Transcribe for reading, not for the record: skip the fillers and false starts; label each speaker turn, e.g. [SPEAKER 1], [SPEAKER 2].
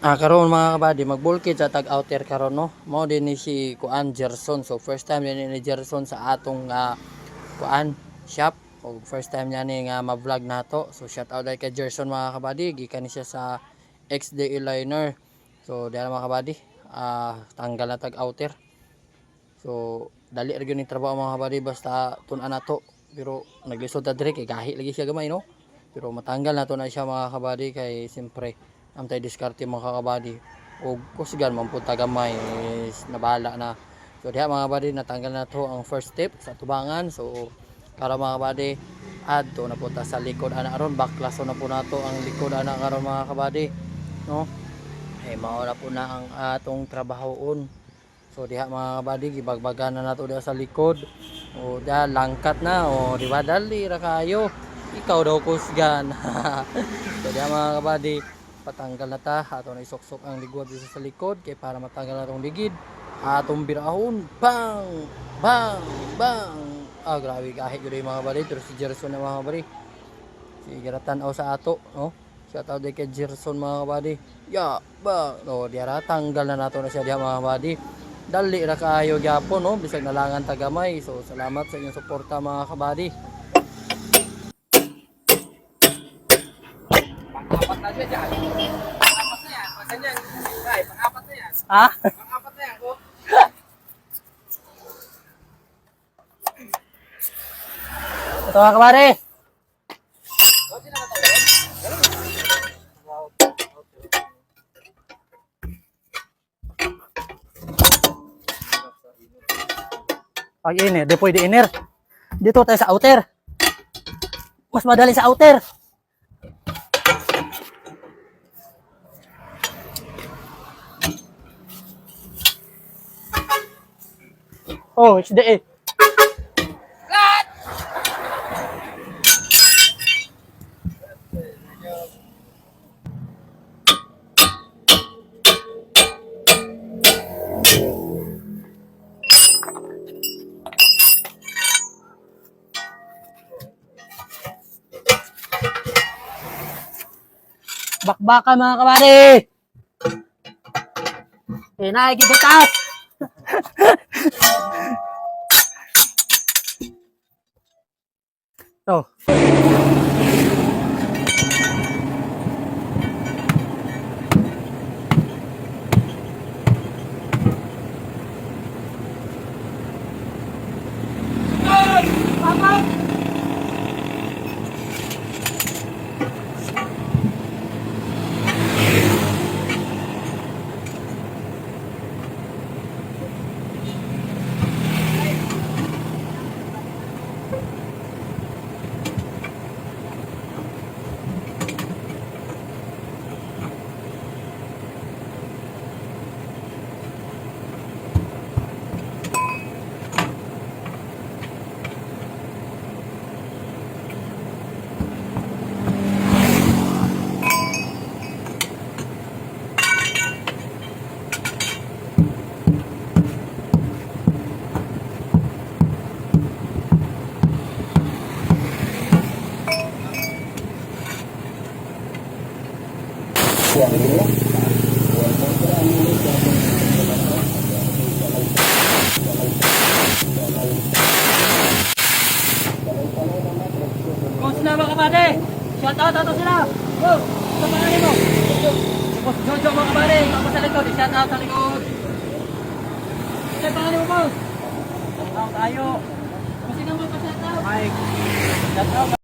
[SPEAKER 1] Karon mga kabady, magbulkit sa tag outer karon no. Mao din ni si Kuan Gerson. So first time din ni Gerson sa atong Kuan shop. O first time niya ni nga ma-vlog nato. So shout out kay Gerson mga kabady, gikan siya sa XDE liner. So diyan mga kabady, tanggal na tag outer. So dali ra gyud ni trabaho mga kabady basta tun-an nato. Pero naglisod ta dire kay gahi lagi siya gamay no. Pero matanggal na to na siya mga kabady kay siyempre amtay diskarte mga kabady o kusgan man punta gamay is nabala na. So diha mga kabady natanggal na to ang first step sa tubangan. So para mga kabady adto na punta sa likod ana aron baklaso na po nato ang likod ana karon mga kabady no. Mao na po na ang atong trabahoon. So diha mga kabady gibagbagan na nato diha sa likod. O diha langkat na o di ba dali ra kayo. Ikaw daw kusgan. So diha mga kabady patanggal na ta ato na isuksok ang ligwad dito sa likod kay para matanggal na tong ligid atong birahon bang bang bang. Grabe kahit yun mga kabady pero si Gerson na mga kabady si garatan sa ato no. Shout out kay Gerson mga kabady ya ba no diara tanggal na nato na siya diha mga kabady. Dali ra kaayo gyapon no bisag nalangan tagamay. So salamat sa inyong suporta mga kabady.
[SPEAKER 2] Pang-apat na siya dyan. Pang-apat na yan. Pag ganyan. Ay, pang-apat na yan.
[SPEAKER 1] Ha?
[SPEAKER 2] Pang-apat na yan. Oh.
[SPEAKER 1] Ito mga kabady.
[SPEAKER 2] Bakit na natawin?
[SPEAKER 1] Pag inner, di pwede inner. Dito tayo sa outer. Mas madali sa outer. Oh, it's the bakbakan mga kabady. Nakikita. Oh. Kung sila mga kabady, shout out ato sila. Oh, sa pangalan mo. Boss Jojo mga kabady, tapos sa likod, shout out sa likod. Sa pangalan mo, boss. Shout out tayo. Kung sino mo pa shout out? Mike. Shout out.